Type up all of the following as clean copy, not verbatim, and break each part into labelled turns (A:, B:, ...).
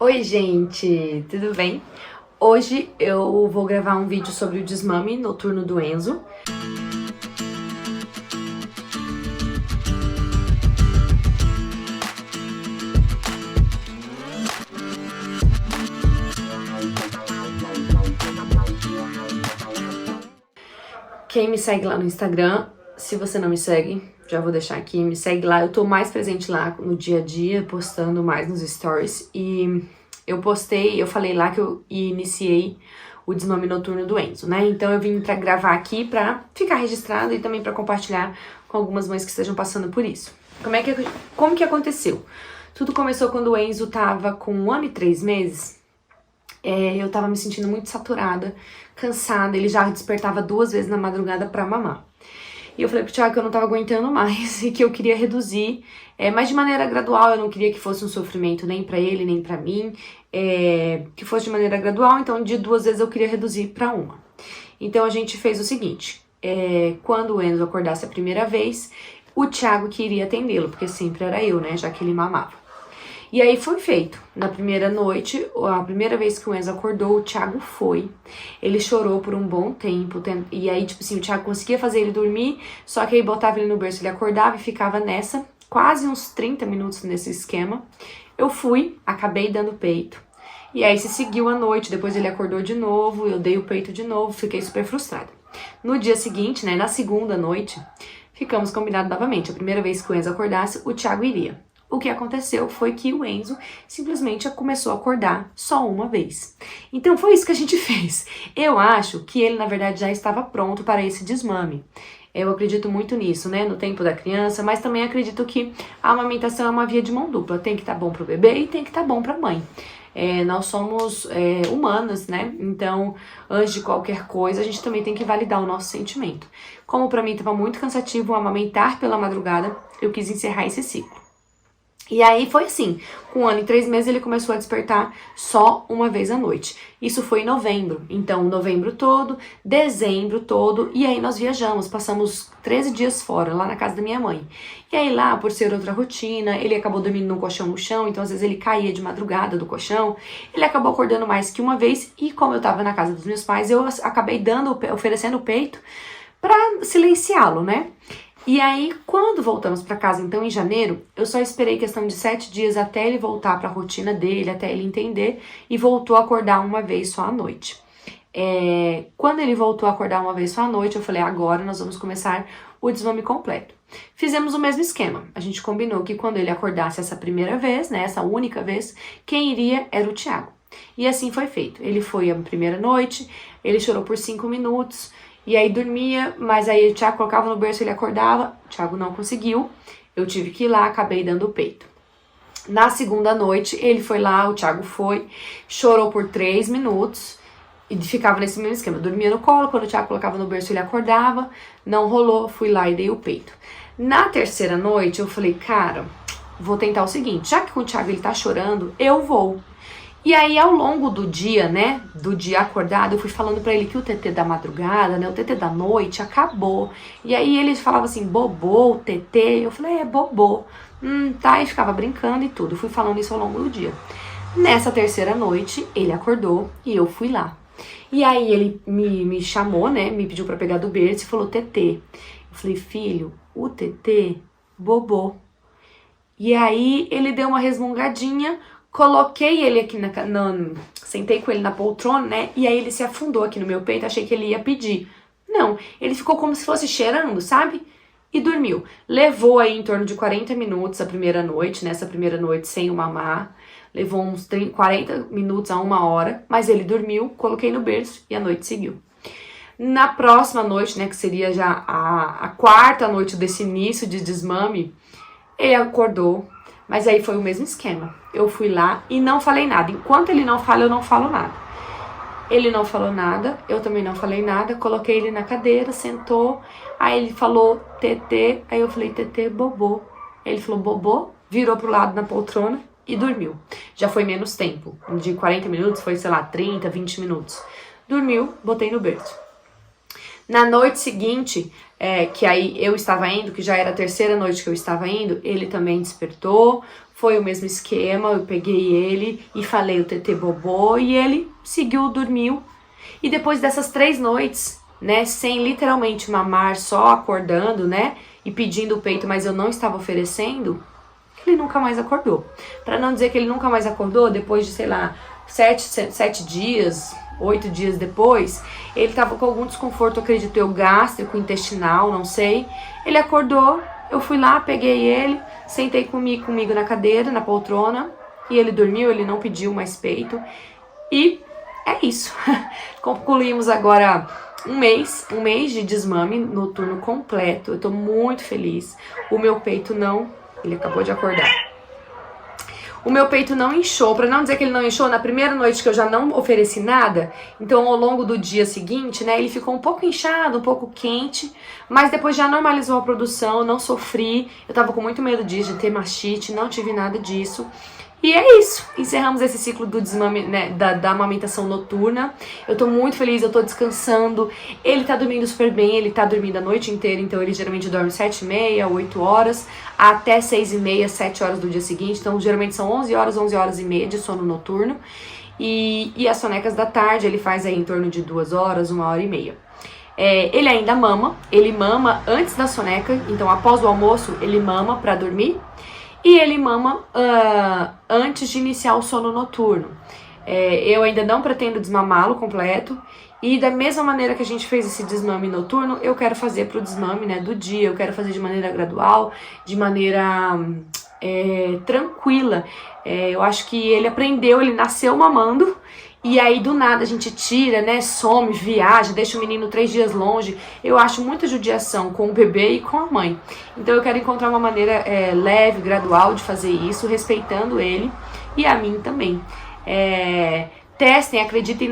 A: Oi, gente, tudo bem? Hoje eu vou gravar um vídeo sobre o desmame noturno do Enzo. Quem me segue lá no Instagram, se você não me segue, já vou deixar aqui, me segue lá. Eu tô mais presente lá no dia a dia, postando mais nos stories. E eu falei lá que eu iniciei o desmame noturno do Enzo, né? Então eu vim pra gravar aqui pra ficar registrado e também pra compartilhar com algumas mães que estejam passando por isso. Como que aconteceu? Tudo começou quando o Enzo tava com 1 ano e 3 meses. Eu tava me sentindo muito saturada, cansada, ele já despertava 2 vezes na madrugada pra mamar. E eu falei pro Thiago que eu não tava aguentando mais e que eu queria reduzir, mas de maneira gradual. Eu não queria que fosse um sofrimento nem pra ele, nem pra mim, que fosse de maneira gradual. Então de 2 vezes eu queria reduzir pra 1. Então a gente fez o seguinte, quando o Enzo acordasse a primeira vez, o Thiago que iria atendê-lo, porque sempre era eu, né, já que ele mamava. E aí foi feito. Na primeira noite, a primeira vez que o Enzo acordou, o Thiago foi. Ele chorou por um bom tempo. E aí, tipo assim, o Thiago conseguia fazer ele dormir, só que aí botava ele no berço, ele acordava e ficava nessa, quase uns 30 minutos nesse esquema. Eu fui, acabei dando peito. E aí se seguiu a noite, depois ele acordou de novo, eu dei o peito de novo, fiquei super frustrada. No dia seguinte, né, na segunda noite, ficamos combinados novamente. A primeira vez que o Enzo acordasse, o Thiago iria. O que aconteceu foi que o Enzo simplesmente começou a acordar só uma vez. Então foi isso que a gente fez. Eu acho que ele, na verdade, já estava pronto para esse desmame. Eu acredito muito nisso, né, no tempo da criança, mas também acredito que a amamentação é uma via de mão dupla. Tem que estar bom para o bebê e tem que estar bom para a mãe. Nós somos humanos, né? Então, antes de qualquer coisa, a gente também tem que validar o nosso sentimento. Como para mim estava muito cansativo amamentar pela madrugada, eu quis encerrar esse ciclo. E aí foi assim, com 1 ano e 3 meses ele começou a despertar só uma vez à noite. Isso foi em novembro, então novembro todo, dezembro todo, e aí nós viajamos, passamos 13 dias fora, lá na casa da minha mãe. E aí lá, por ser outra rotina, ele acabou dormindo num colchão no chão, então às vezes ele caía de madrugada do colchão, ele acabou acordando mais que uma vez, e como eu tava na casa dos meus pais, eu acabei oferecendo o peito pra silenciá-lo, né? E aí, quando voltamos para casa, então, em janeiro, eu só esperei questão de 7 dias até ele voltar para a rotina dele, até ele entender, e voltou a acordar uma vez só à noite. Quando ele voltou a acordar uma vez só à noite, eu falei, agora nós vamos começar o desmame completo. Fizemos o mesmo esquema. A gente combinou que quando ele acordasse essa primeira vez, né, essa única vez, quem iria era o Thiago. E assim foi feito. Ele foi a primeira noite, ele chorou por 5 minutos, e aí dormia, mas aí o Thiago colocava no berço, ele acordava, o Thiago não conseguiu, eu tive que ir lá, acabei dando o peito. Na segunda noite, ele foi lá, o Thiago foi, chorou por 3 minutos e ficava nesse mesmo esquema, dormia no colo, quando o Thiago colocava no berço ele acordava, não rolou, fui lá e dei o peito. Na terceira noite, eu falei, cara, vou tentar o seguinte, já que com o Thiago ele tá chorando, eu vou. E aí, ao longo do dia, né, do dia acordado, eu fui falando pra ele que o TT da madrugada, né, o TT da noite acabou. E aí ele falava assim, bobô, TT, eu falei, bobô. Tá, e ficava brincando e tudo. Fui falando isso ao longo do dia. Nessa terceira noite, ele acordou e eu fui lá. E aí ele me chamou, né, me pediu pra pegar do berço e falou, TT. Eu falei, filho, o TT bobô. E aí ele deu uma resmungadinha, coloquei ele aqui sentei com ele na poltrona, né? E aí ele se afundou aqui no meu peito, achei que ele ia pedir. Não, ele ficou como se fosse cheirando, sabe? E dormiu. Levou aí em torno de 40 minutos a primeira noite, nessa primeira noite sem o mamar. Levou uns 40 minutos a 1 hora, mas ele dormiu, coloquei no berço e a noite seguiu. Na próxima noite, né, que seria já a quarta noite desse início de desmame, ele acordou, mas aí foi o mesmo esquema. Eu fui lá e não falei nada. Enquanto ele não fala, eu não falo nada. Ele não falou nada, eu também não falei nada. Coloquei ele na cadeira, sentou. Aí ele falou, TT. Aí eu falei, TT, bobô. Ele falou, bobô, virou pro lado na poltrona e dormiu. Já foi menos tempo. De 40 minutos, foi, sei lá, 30, 20 minutos. Dormiu, botei no berço. Na noite seguinte, que aí eu estava indo, que já era a terceira noite que eu estava indo, ele também despertou, foi o mesmo esquema, eu peguei ele e falei o tetê bobô e ele seguiu, dormiu. E depois dessas 3 noites, né, sem literalmente mamar, só acordando, né, e pedindo o peito, mas eu não estava oferecendo, ele nunca mais acordou. Pra não dizer que ele nunca mais acordou, depois de, sei lá, 7 dias, 8 dias depois, ele tava com algum desconforto, acredito eu, gástrico, intestinal, não sei. Ele acordou, eu fui lá, peguei ele, sentei comigo na cadeira, na poltrona, e ele dormiu, ele não pediu mais peito. E é isso. Concluímos agora um mês de desmame noturno completo. Eu tô muito feliz. O meu peito não... Ele acabou de acordar. O meu peito não inchou. Pra não dizer que ele não inchou, na primeira noite que eu já não ofereci nada, então ao longo do dia seguinte, né, ele ficou um pouco inchado, um pouco quente, mas depois já normalizou a produção, não sofri. Eu tava com muito medo disso, de ter mastite, não tive nada disso. E é isso, encerramos esse ciclo do desmame, né, da amamentação noturna. Eu tô muito feliz, eu tô descansando. Ele tá dormindo super bem, ele tá dormindo a noite inteira, então ele geralmente dorme 7h30, 8 horas, até 6h30, 7 horas do dia seguinte. Então geralmente são 11 horas e meia de sono noturno. E as sonecas da tarde ele faz aí em torno de 2 horas, 1h30. Ele ainda mama, ele mama antes da soneca, então após o almoço ele mama pra dormir. E ele mama antes de iniciar o sono noturno. Eu ainda não pretendo desmamá-lo completo. E da mesma maneira que a gente fez esse desmame noturno, eu quero fazer pro desmame, né, do dia. Eu quero fazer de maneira gradual, de maneira tranquila. Eu acho que ele aprendeu, ele nasceu mamando. E aí do nada a gente tira, né, some, viaja, deixa o menino 3 dias longe. Eu acho muita judiação com o bebê e com a mãe. Então eu quero encontrar uma maneira leve, gradual de fazer isso, respeitando ele e a mim também. Testem, acreditem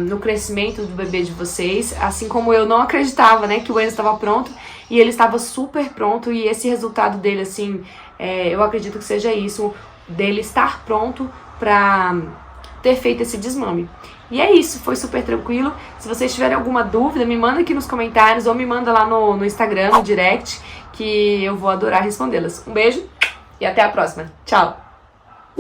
A: no crescimento do bebê de vocês, assim como eu não acreditava, né, que o Enzo estava pronto e ele estava super pronto. E esse resultado dele, assim, eu acredito que seja isso, dele estar pronto pra ter feito esse desmame. E é isso, foi super tranquilo. Se vocês tiverem alguma dúvida, me manda aqui nos comentários ou me manda lá no Instagram, no direct, que eu vou adorar respondê-las. Um beijo e até a próxima. Tchau!